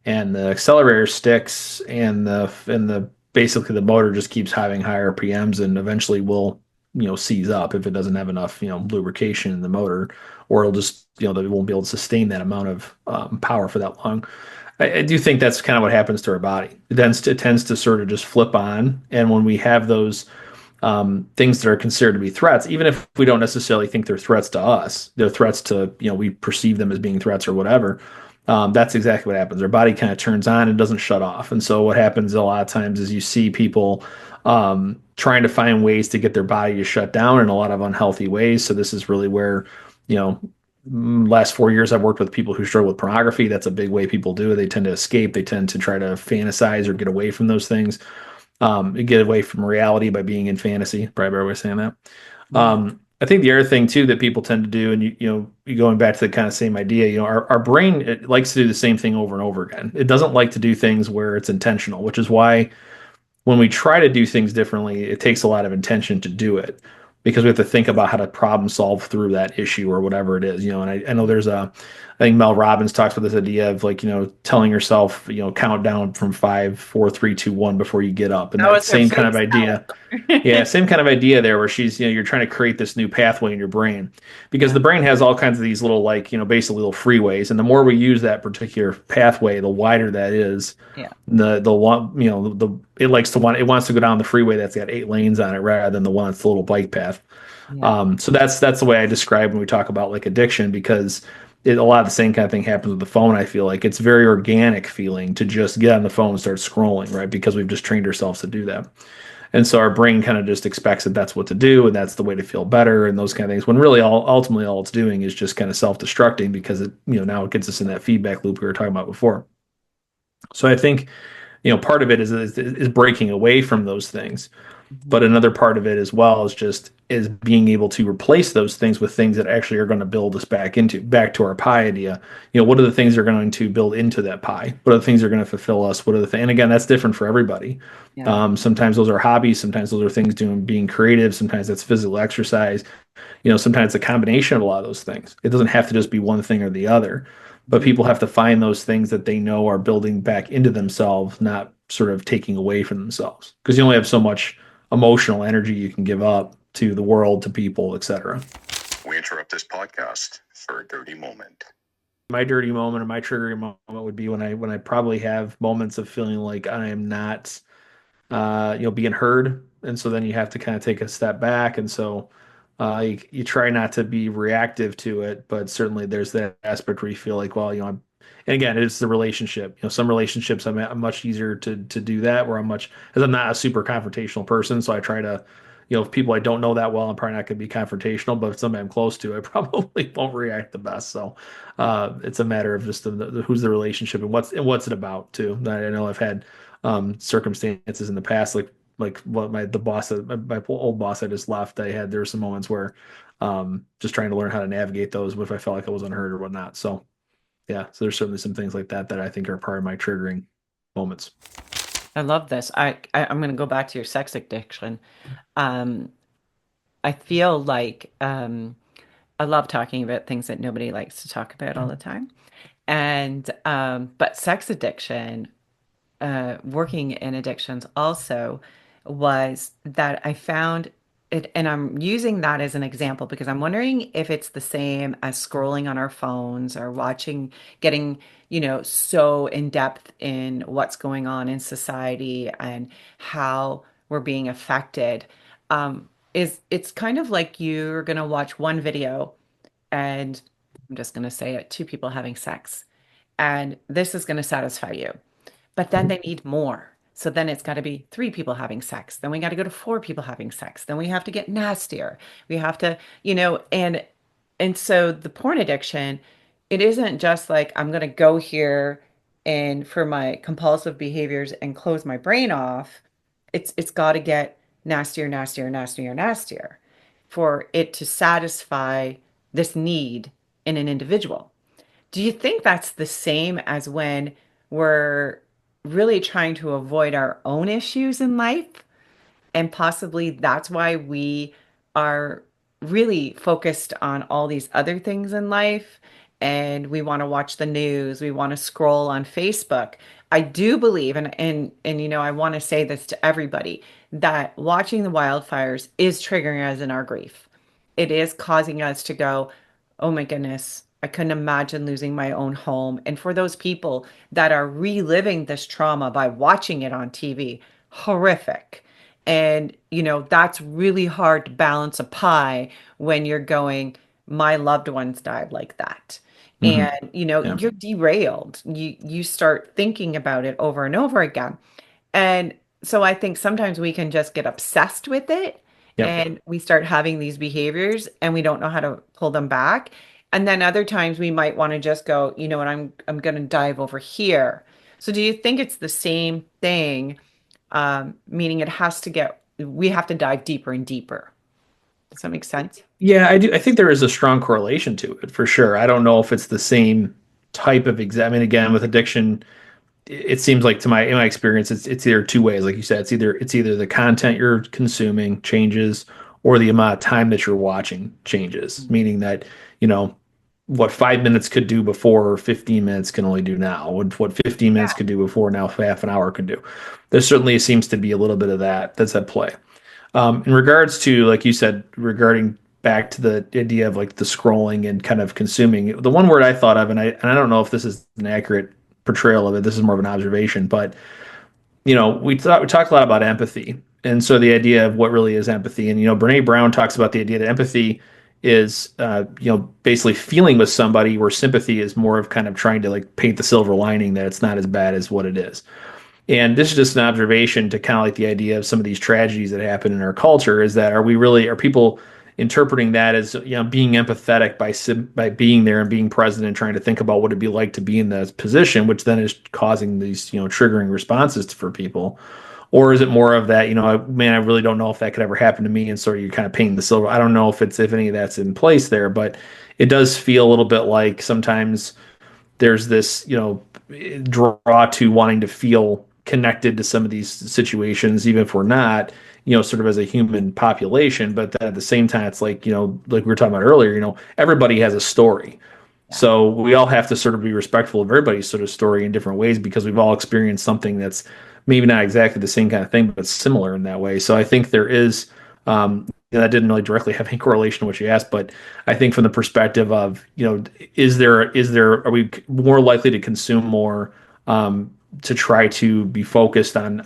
and the accelerator sticks and the basically the motor just keeps having higher RPMs and eventually will, seize up if it doesn't have enough, lubrication in the motor, or it'll just, they won't be able to sustain that amount of power for that long. I do think that's kind of what happens to our body. It tends to sort of just flip on. And when we have those things that are considered to be threats, even if we don't necessarily think they're threats to us, they're threats to, we perceive them as being threats or whatever. That's exactly what happens. Our body kind of turns on and doesn't shut off. And so what happens a lot of times is you see people trying to find ways to get their body to shut down in a lot of unhealthy ways. So this is really where, you know, last 4 years I've worked with people who struggle with pornography. That's a big way people do it. They tend to escape. They tend to try to fantasize or get away from those things, get away from reality by being in fantasy. Probably a better way of saying that. Yeah. I think the other thing too that people tend to do, and you going back to the kind of same idea, our brain, it likes to do the same thing over and over again. It doesn't like to do things where it's intentional, which is why when we try to do things differently, it takes a lot of intention to do it because we have to think about how to problem solve through that issue or whatever it is, and I know I think Mel Robbins talks about this idea of like, telling yourself, count down from 5, 4, 3, 2, 1 before you get up. And That that was her same kind of face idea. Yeah, now. same kind of idea there where she's, you're trying to create this new pathway in your brain because Yeah. the brain has all kinds of these little, like, basically little freeways. And the more we use that particular pathway, the wider that is. Yeah. The one, it wants to go down the freeway that's got 8 lanes on it rather than the one that's the little bike path. Yeah. So that's the way I describe when we talk about like addiction because a lot of the same kind of thing happens with the phone. I feel like it's very organic feeling to just get on the phone and start scrolling, right? Because we've just trained ourselves to do that. And so our brain kind of just expects that that's what to do and that's the way to feel better and those kind of things. When really ultimately all it's doing is just kind of self-destructing because now it gets us in that feedback loop we were talking about before. So I think, part of it is breaking away from those things. Mhm. But another part of it as well is just is being able to replace those things with things that actually are going to build us back to our pie idea. What are the things that are going to build into that pie? What are the things that are going to fulfill us? What are the things? And again, that's different for everybody. Yeah. Sometimes those are hobbies. Sometimes those are things being creative. Sometimes that's physical exercise. Sometimes it's a combination of a lot of those things. It doesn't have to just be one thing or the other, but Mhm. people have to find those things that they know are building back into themselves, not sort of taking away from themselves. Because you only have so much emotional energy you can give up to the world, to people, etc. We interrupt this podcast for a dirty moment. My dirty moment or my triggering moment would be when I probably have moments of feeling like I am not being heard. And so then you have to kind of take a step back. And so you try not to be reactive to it, but certainly there's that aspect where you feel like, well, and again, it's the relationship. Some relationships I'm much easier to do that where because I'm not a super confrontational person. So I try to, if people I don't know that well, I'm probably not going to be confrontational, but if somebody I'm close to, I probably won't react the best. So it's a matter of just who's the relationship and what's it about too. I know I've had circumstances in the past, like what the boss, my old boss I just left. There were some moments where just trying to learn how to navigate those if I felt like I was unheard or whatnot. So yeah, so there's certainly some things like that I think are part of my triggering moments. I love this. I'm going to go back to your sex addiction. Um, I feel like I love talking about things that nobody likes to talk about all the time. And but sex addiction, working in addictions also was that I found it, and I'm using that as an example because I'm wondering if it's the same as scrolling on our phones or watching, getting, so in depth in what's going on in society and how we're being affected. It's kind of like you're going to watch one video and I'm just going to say it, two people having sex, and this is going to satisfy you. But then they need more. So then it's got to be three people having sex. Then we got to go to four people having sex. Then we have to get nastier. We have to, and so the porn addiction, it isn't just like I'm going to go here and for my compulsive behaviors and close my brain off. It's got to get nastier, nastier, nastier, nastier for it to satisfy this need in an individual. Do you think that's the same as when we're really trying to avoid our own issues in life? And possibly that's why we are really focused on all these other things in life. And we want to watch the news, we want to scroll on Facebook. I do believe, and I want to say this to everybody, that watching the wildfires is triggering us in our grief. It is causing us to go, oh my goodness, I couldn't imagine losing my own home. And for those people that are reliving this trauma by watching it on TV, horrific. And, that's really hard to balance a pie when you're going, my loved ones died like that. Hmm. And, Yeah. you're derailed. You start thinking about it over and over again. And so I think sometimes we can just get obsessed with it Yep. and we start having these behaviors and we don't know how to pull them back. And then other times we might want to just go, you know what, I'm going to dive over here. So do you think it's the same thing? Meaning we have to dive deeper and deeper. Does that make sense? Yeah, I do. I think there is a strong correlation to it for sure. I don't know if it's the same type of exam. I mean, again, with addiction, it seems like in my experience, it's either two ways. Like you said, it's either the content you're consuming changes or the amount of time that you're watching changes. Mm. Meaning that, what 5 minutes could do before, 15 minutes can only do now. What 15 minutes Yeah. could do before, now half an hour can do. There certainly seems to be a little bit of that's at play. In regards to, like you said, regarding back to the idea of like the scrolling and kind of consuming, the one word I thought of, and I don't know if this is an accurate portrayal of it. This is more of an observation, but we talked a lot about empathy, and so the idea of what really is empathy, and Brene Brown talks about the idea that empathy is basically feeling with somebody, where sympathy is more of kind of trying to like paint the silver lining that it's not as bad as what it is. And this is just an observation to kind of like the idea of some of these tragedies that happen in our culture is that are people interpreting that as being empathetic by being there and being present and trying to think about what it'd be like to be in that position, which then is causing these triggering responses for people, Or is it more of that, man, I really don't know if that could ever happen to me, and so you're kind of painting the silver. I don't know if any of that's in place there, but it does feel a little bit like sometimes there's this, draw to wanting to feel connected to some of these situations, even if we're not, sort of as a human population. But then at the same time, it's like, like we were talking about earlier, everybody has a story. Yeah. So we all have to sort of be respectful of everybody's sort of story in different ways because we've all experienced something that's maybe not exactly the same kind of thing, but similar in that way. So I think there is, that didn't really directly have any correlation to what you asked, but I think from the perspective of, are we more likely to consume more, to try to be focused on,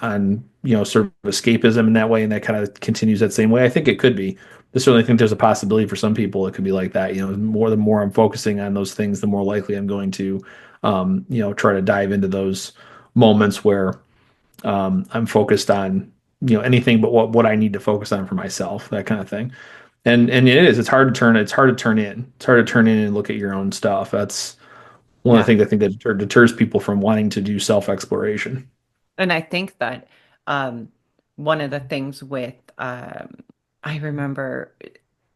sort of escapism in that way, and that kind of continues that same way? I think it could be. I certainly think there's a possibility for some people it could be like that. The more I'm focusing on those things, the more likely I'm going to, try to dive into those moments where, I'm focused on, anything but what I need to focus on for myself, that kind of thing. And it's hard to turn, it's hard to turn in and look at your own stuff. That's one of the Yeah. things I think that deters people from wanting to do self exploration. And I think that um, one of the things with, I remember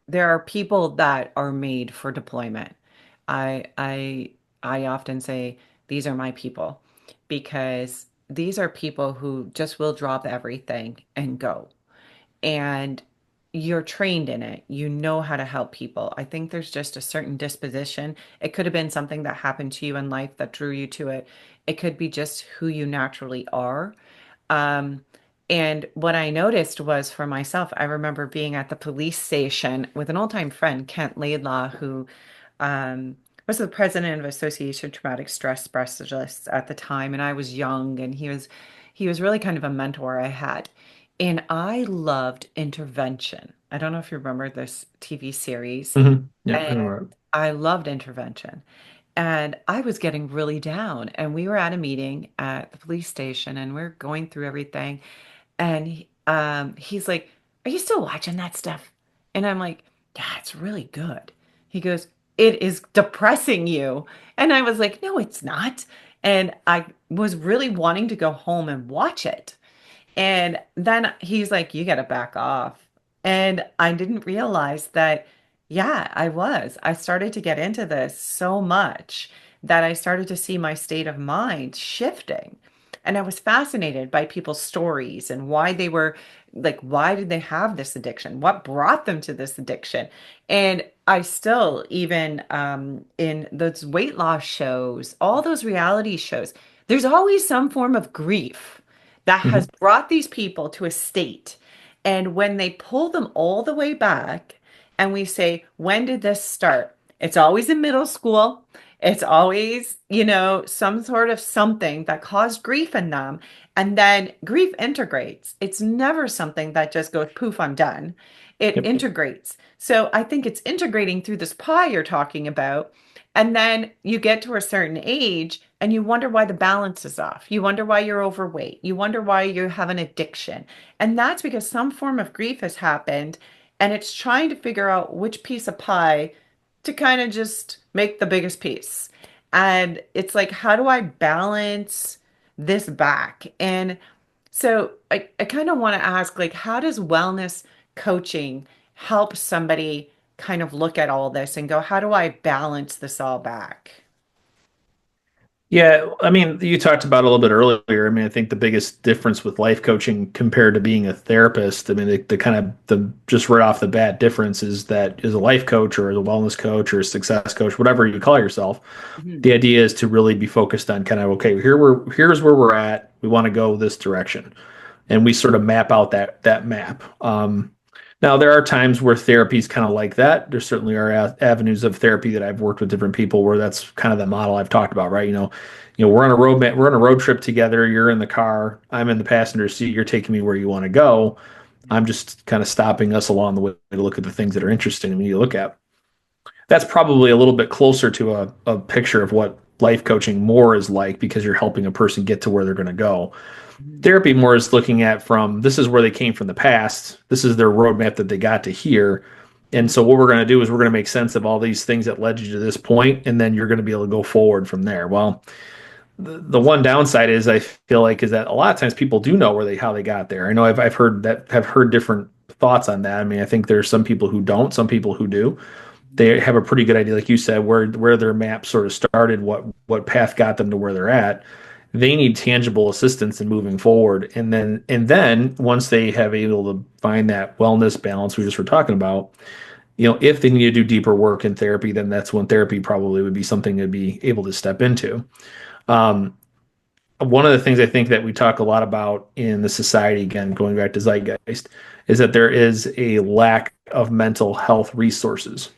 there are people that are made for deployment. I I I often say these are my people because these are people who just will drop everything and go. And you're trained in it. You know how to help people. I think there's just a certain disposition. It could have been something that happened to you in life that drew you to it. It could be just who you naturally are. Um, and what I noticed was for myself, I remember being at the police station with an old-time friend, Kent Laidlaw, who um, was the president of Association of Traumatic Stress Specialists at the time, and I was young, and he was really kind of a mentor I had. And I loved Intervention. I don't know if you remember this TV series. Yeah, I And remember. I loved Intervention. And I was getting really down. And we were at a meeting at the police station and we're going through everything. And he's like, "Are you still watching that stuff?" And I'm like, "Yeah, it's really good." He goes, "It is depressing you." And I was like, "No, it's not." And I was really wanting to go home and watch it. And then he's like, "You got to back off." And I didn't realize that, yeah, I was. I started to get into this so much that I started to see my state of mind shifting. And I was fascinated by people's stories and why they were like, why did they have this addiction? What brought them to this addiction? And I still, even in those weight loss shows, all those reality shows, there's always some form of grief that has Mhm. brought these people to a state. And when they pull them all the way back and we say, when did this start? It's always in middle school. It's always, some sort of something that caused grief in them. And then grief integrates. It's never something that just goes, poof, I'm done. It Yep. integrates. So I think it's integrating through this pie you're talking about. And then you get to a certain age and you wonder why the balance is off. You wonder why you're overweight. You wonder why you have an addiction. And that's because some form of grief has happened and it's trying to figure out which piece of pie to kind of just make the biggest piece. And it's like, how do I balance this back? And so I kind of want to ask, like, how does wellness coaching help somebody kind of look at all this and go, how do I balance this all back? Yeah, I mean, you talked about it a little bit earlier. I mean, I think the biggest difference with life coaching compared to being a therapist, I mean, the kind of the just right off the bat difference is that as a life coach or as a wellness coach or a success coach, whatever you call yourself, Mhm. the idea is to really be focused on kind of, okay, here's where we're at. We want to go this direction, and we sort of map out that map. Now there are times where therapy is kind of like that. There certainly are avenues of therapy that I've worked with different people where that's kind of the model I've talked about, right? We're on a road trip together. You're in the car, I'm in the passenger seat. You're taking me where you want to go. I'm just kind of stopping us along the way to look at the things that are interesting to me to look at. That's probably a little bit closer to a picture of what life coaching more is like because you're helping a person get to where they're going to go. Mhm. Therapy more is looking at from this is where they came from the past. This is their roadmap that they got to here. And Mhm. so what we're going to do is we're going to make sense of all these things that led you to this point, and then you're going to be able to go forward from there. Well, the one downside is I feel like is that a lot of times people do know how they got there. I know I've heard that have heard different thoughts on that. I mean, I think there's some people who don't, some people who do. They have a pretty good idea, like you said, where their map sort of started, what path got them to where they're at. They need tangible assistance in moving forward, and then once they have able to find that wellness balance we just were talking about, if they need to do deeper work in therapy, then that's when therapy probably would be something to be able to step into. Um, One of the things I think that we talk a lot about in the society, again, going back to zeitgeist, is that there is a lack of mental health resources,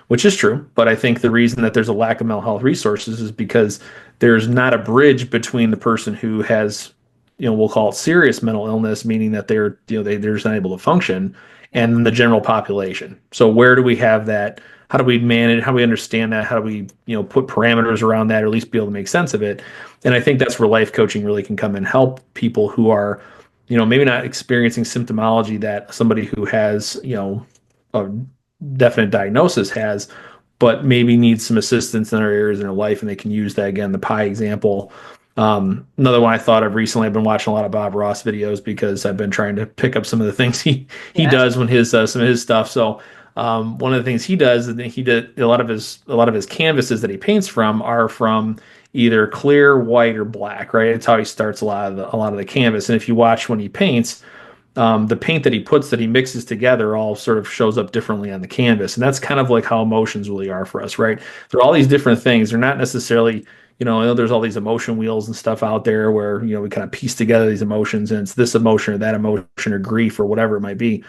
which is true. But I think the reason that there's a lack of mental health resources is because there's not a bridge between the person who has, we'll call it serious mental illness, meaning that they're just not able to function, Yeah. and the general population. So where do we have that? How do we manage? How do we understand that? How do we, put parameters around that, or at least be able to make sense of it? And I think that's where life coaching really can come and help people who are, maybe not experiencing symptomology that somebody who has, a definite diagnosis has, but maybe needs some assistance in other areas in their life, and they can use that again. The pie example. Another one I thought of recently. I've been watching a lot of Bob Ross videos because I've been trying to pick up some of the things he Yeah. does when his some of his stuff. So one of the things he does, and he did a lot of his canvases that he paints from are from either clear, white, or black. Right, it's how he starts a lot of the canvas. And if you watch when he paints, the paint that he mixes together all sort of shows up differently on the canvas. And that's kind of like how emotions really are for us, right? There are all these different things. They're not necessarily, I know there's all these emotion wheels and stuff out there where, we kind of piece together these emotions, and it's this emotion or that emotion or grief or whatever it might be.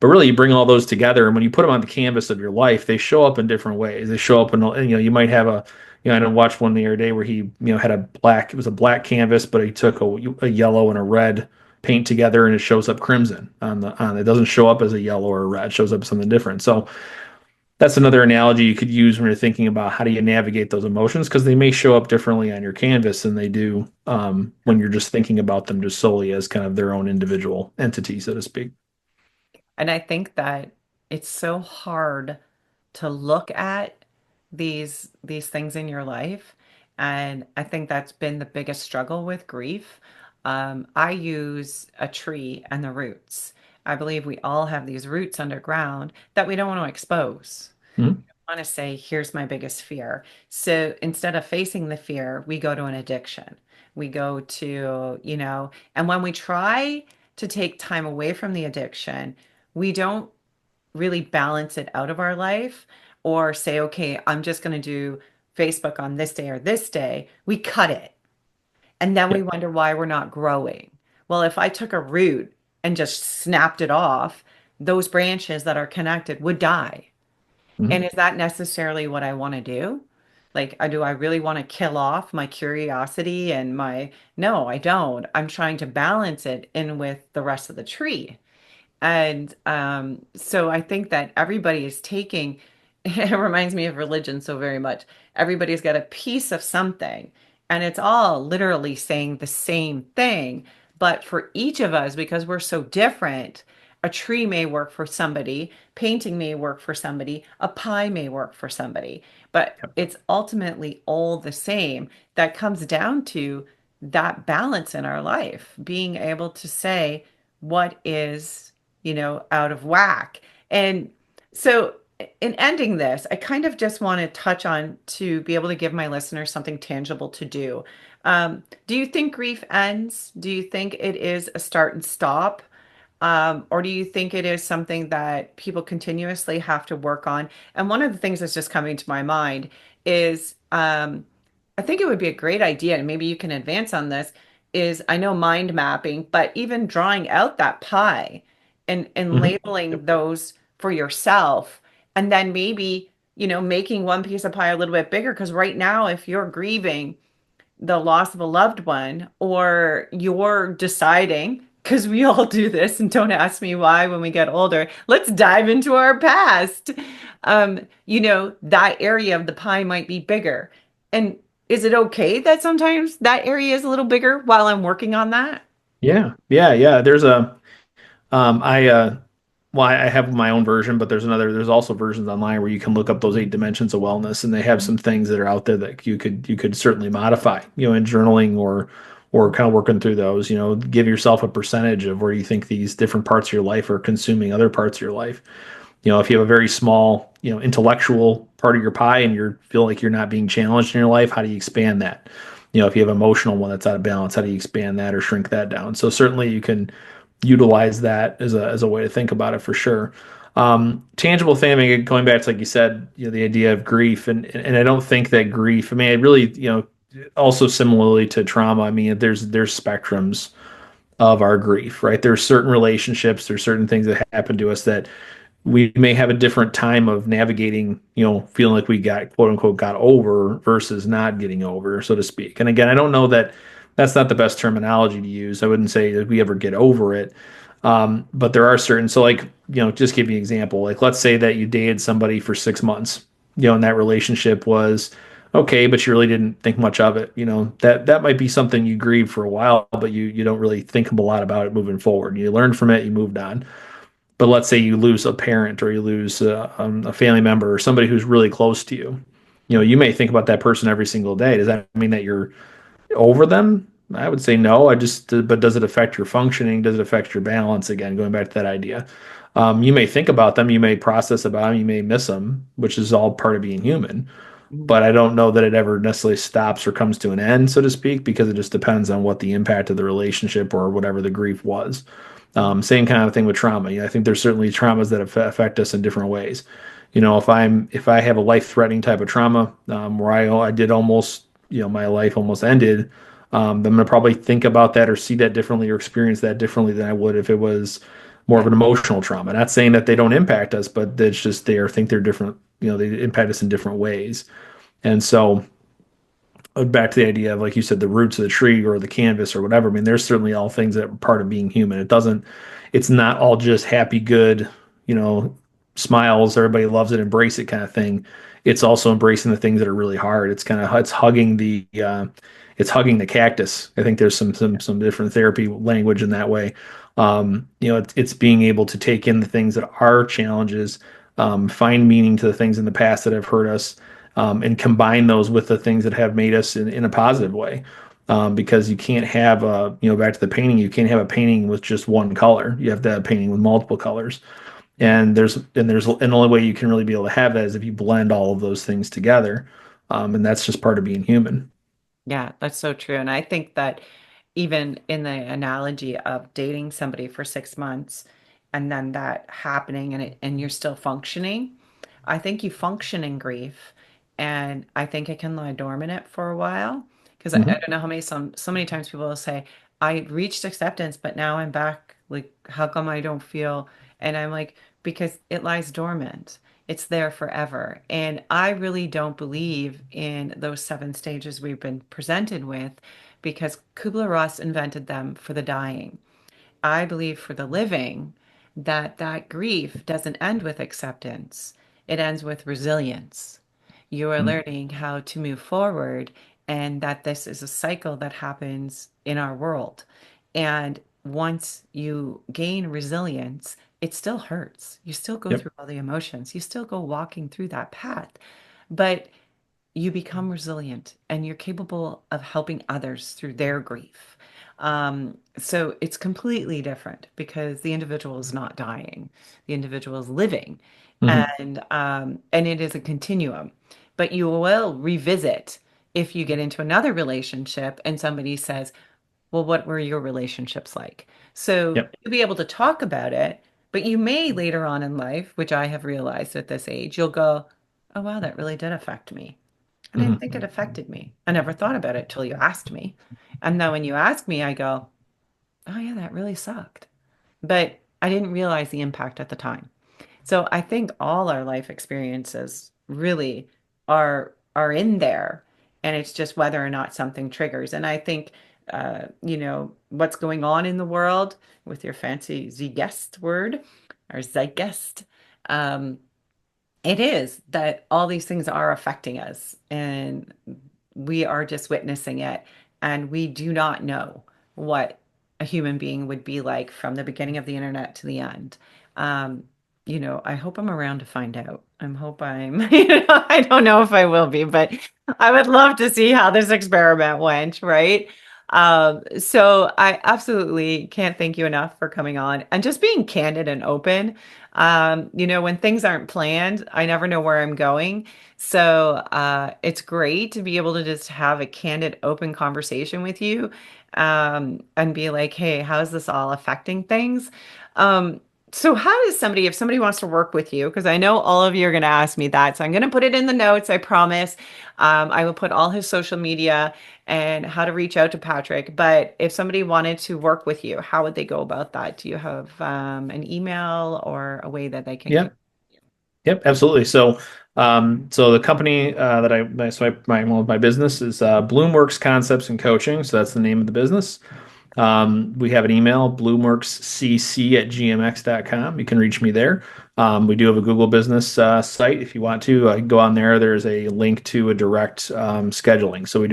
But really, you bring all those together, and when you put them on the canvas of your life, they show up in different ways. They show up in, you might have I watched one the other day where he, had it was a black canvas, but he took a yellow and a red paint together, and it shows up crimson it doesn't show up as a yellow or a red, it shows up as something different. So that's another analogy you could use when you're thinking about how do you navigate those emotions, because they may show up differently on your canvas than they do when you're just thinking about them just solely as kind of their own individual entity, so to speak. And I think that it's so hard to look at these things in your life. And I think that's been the biggest struggle with grief. I use a tree and the roots. I believe we all have these roots underground that we don't want to expose. Mhm. Want to say, here's my biggest fear. So instead of facing the fear, we go to an addiction. We go to, and when we try to take time away from the addiction, we don't really balance it out of our life or say, okay, I'm just going to do Facebook on this day or this day. We cut it. And then we Yep. wonder why we're not growing. Well, if I took a root and just snapped it off, those branches that are connected would die. And Mhm. is that necessarily what I want to do? Like, do I really want to kill off my curiosity and no, I don't. I'm trying to balance it in with the rest of the tree. And so I think that everybody is taking, it reminds me of religion so very much. Everybody's got a piece of something, and it's all literally saying the same thing. But for each of us, because we're so different, a tree may work for somebody, painting may work for somebody, a pie may work for somebody, but Yep. it's ultimately all the same. That comes down to that balance in our life, being able to say what is out of whack. And so, in ending this, I kind of just want to touch on to be able to give my listeners something tangible to do. Do you think grief ends? Do you think it is a start and stop? Or do you think it is something that people continuously have to work on? And one of the things that's just coming to my mind is I think it would be a great idea, and maybe you can advance on this, is I know mind mapping, but even drawing out that pie and Mhm. Yep. labeling those for yourself, and then maybe, making one piece of pie a little bit bigger. Because right now, if you're grieving the loss of a loved one, or you're deciding, because we all do this, and don't ask me why when we get older, let's dive into our past. That area of the pie might be bigger. And is it okay that sometimes that area is a little bigger while I'm working on that? Yeah, yeah, yeah. There's a I well, I have my own version, but there's also versions online where you can look up those 8 dimensions of wellness, and they have some things that are out there that you could certainly modify, in journaling or kind of working through those. Give yourself a percentage of where you think these different parts of your life are consuming other parts of your life. If you have a very small, intellectual part of your pie and you feel like you're not being challenged in your life, how do you expand that? If you have emotional one that's out of balance, how do you expand that or shrink that down? So certainly you can utilize that as a way to think about it for sure. Tangible thing, I mean, going back to like you said, the idea of grief, and I don't think that grief. I mean, it really, also similarly to trauma. I mean, there's spectrums of our grief, right? There's certain relationships, there's certain things that happen to us that we may have a different time of navigating, feeling like we got quote unquote got over versus not getting over, so to speak. And again, I don't know that that's not the best terminology to use. I wouldn't say that we ever get over it. But there are certain, so like, just give you an example. Like, let's say that you dated somebody for 6 months, and that relationship was okay, but you really didn't think much of it. That might be something you grieve for a while, but you don't really think a lot about it moving forward. You learned from it, you moved on. But let's say you lose a parent or you lose a family member or somebody who's really close to you. You may think about that person every single day. Does that mean that you're over them? I would say no. But does it affect your functioning? Does it affect your balance? Again, going back to that idea. You may think about them, you may process about them, you may miss them, which is all part of being human. Mhm. But I don't know that it ever necessarily stops or comes to an end, so to speak, because it just depends on what the impact of the relationship or whatever the grief was. Same kind of thing with trauma. I think there's certainly traumas that affect us in different ways. If I have a life-threatening type of trauma, where I did almost, my life almost ended, then I'm gonna probably think about that or see that differently or experience that differently than I would if it was more of Yeah. an emotional trauma. Not saying that they don't impact us, but it's just they are think they're different. They impact us in different ways. And so back to the idea of, like you said, the roots of the tree or the canvas or whatever. I mean, there's certainly all things that are part of being human. It's not all just happy, good, you know, smiles, everybody loves it, embrace it kind of thing. It's also embracing the things that are really hard. It's hugging the cactus. I think there's some different therapy language in that way. It's being able to take in the things that are challenges, find meaning to the things in the past that have hurt us, and combine those with the things that have made us in a positive way. Because you can't have back to the painting, you can't have a painting with just one color. You have to have a painting with multiple colors. And the only way you can really be able to have that is if you blend all of those things together. And that's just part of being human. Yeah, that's so true. And I think that even in the analogy of dating somebody for 6 months and then that happening and you're still functioning, I think you function in grief. And I think it can lie dormant for a while. Because I Hmm. don't know how many so many times people will say, I reached acceptance, but now I'm back. Like, how come I don't feel? And I'm like, because it lies dormant. It's there forever. And I really don't believe in those 7 stages we've been presented with because Kubler-Ross invented them for the dying. I believe for the living that that grief doesn't end with acceptance. It ends with resilience. You are learning how to move forward and that this is a cycle that happens in our world. And once you gain resilience, it still hurts. You still go Yep. through all the emotions. You still go walking through that path. But you become resilient and you're capable of helping others through their grief. So it's completely different because the individual is not dying, the individual is living, Hmm. and it is a continuum. But you will revisit if you get into another relationship and somebody says, "Well, what were your relationships like?" So Yep. you'll be able to talk about it, but you may later on in life, which I have realized at this age, you'll go, "Oh, wow, that really did affect me." I didn't think Hmm. it affected me. I never thought about it till you asked me. And then when you ask me, I go, oh, yeah, that really sucked. But I didn't realize the impact at the time. So I think all our life experiences really are in there. And it's just whether or not something triggers. And I think, what's going on in the world with your fancy Zeitgeist word or Zeitgeist. Um, it is that all these things are affecting us, and we are just witnessing it, and we do not know what a human being would be like from the beginning of the internet to the end. Um, I hope I'm around to find out. I hope I'm, I don't know if I will be, but I would love to see how this experiment went, right? So I absolutely can't thank you enough for coming on and just being candid and open. When things aren't planned, I never know where I'm going. So it's great to be able to just have a candid, open conversation with you, and be like, hey, how is this all affecting things? Um, so how does somebody, if somebody wants to work with you, because I know all of you are going to ask me that, so I'm going to put it in the notes, I promise. I will put all his social media and how to reach out to Patrick. But if somebody wanted to work with you, how would they go about that? Do you have an email or a way that they can Yeah. connect? Yep, absolutely. So the company that my business is Bloomworks Concepts and Coaching. So that's the name of the business. We have an email, bloomworkscc@gmx.com. You can reach me there. We do have a Google Business site if you want to. Go on there. There's a link to a direct scheduling. So I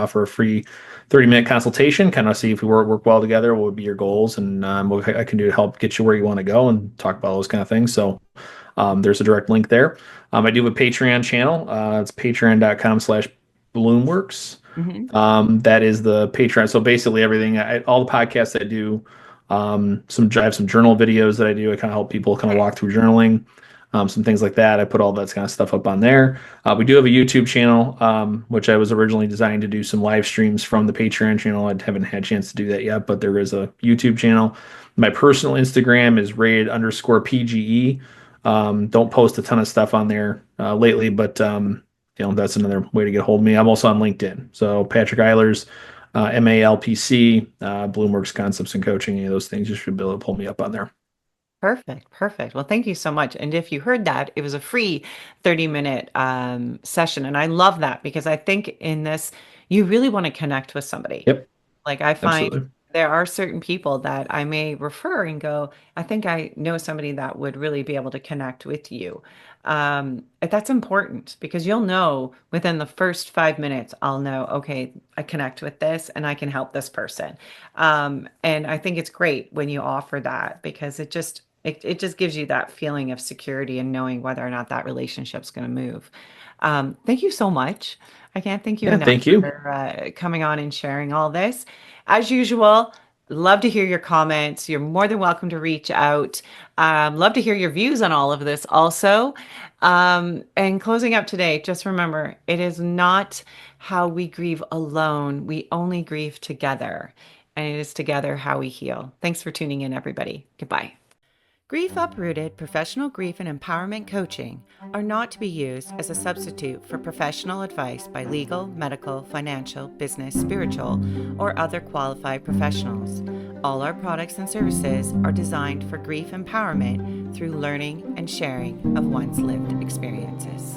offer a free 30-minute consultation, kind of see if we work well together, what would be your goals, and what I can do to help get you where you want to go and talk about those kind of things. So there's a direct link there. I do have a Patreon channel. It's patreon.com/bloomworks. Hmm. That is the Patreon. So basically everything, all the podcasts I do, I have some journal videos that I do. I kind of help people kind of walk through journaling, some things like that. I put all that kind of stuff up on there. We do have a YouTube channel, which I was originally designed to do some live streams from the Patreon channel. I haven't had a chance to do that yet, but there is a YouTube channel. My personal Instagram is rated_PGE. Don't post a ton of stuff on there lately, but that's another way to get a hold of me. I'm also on LinkedIn. So Patrick Eilers, MALPC, Bloomworks Concepts and Coaching, any of those things, you should be able to pull me up on there. Perfect, perfect. Well, thank you so much. And if you heard that, it was a free 30-minute session. And I love that because I think in this, you really want to connect with somebody. Yep, Like I find absolutely. there are certain people that I may refer and go, I think I know somebody that would really be able to connect with you. That's important because you'll know within the first 5 minutes, I'll know, okay, I connect with this and I can help this person. And I think it's great when you offer that because it just gives you that feeling of security and knowing whether or not that relationship's going to move. Thank you so much. I can't thank you Yeah, enough thank you. for coming on and sharing all this. As usual, love to hear your comments. You're more than welcome to reach out. Love to hear your views on all of this also. And closing up today, just remember it is not how we grieve alone. We only grieve together. And it is together how we heal. Thanks for tuning in, everybody. Goodbye. Grief Uprooted professional grief and empowerment coaching are not to be used as a substitute for professional advice by legal, medical, financial, business, spiritual, or other qualified professionals. All our products and services are designed for grief empowerment through learning and sharing of one's lived experiences.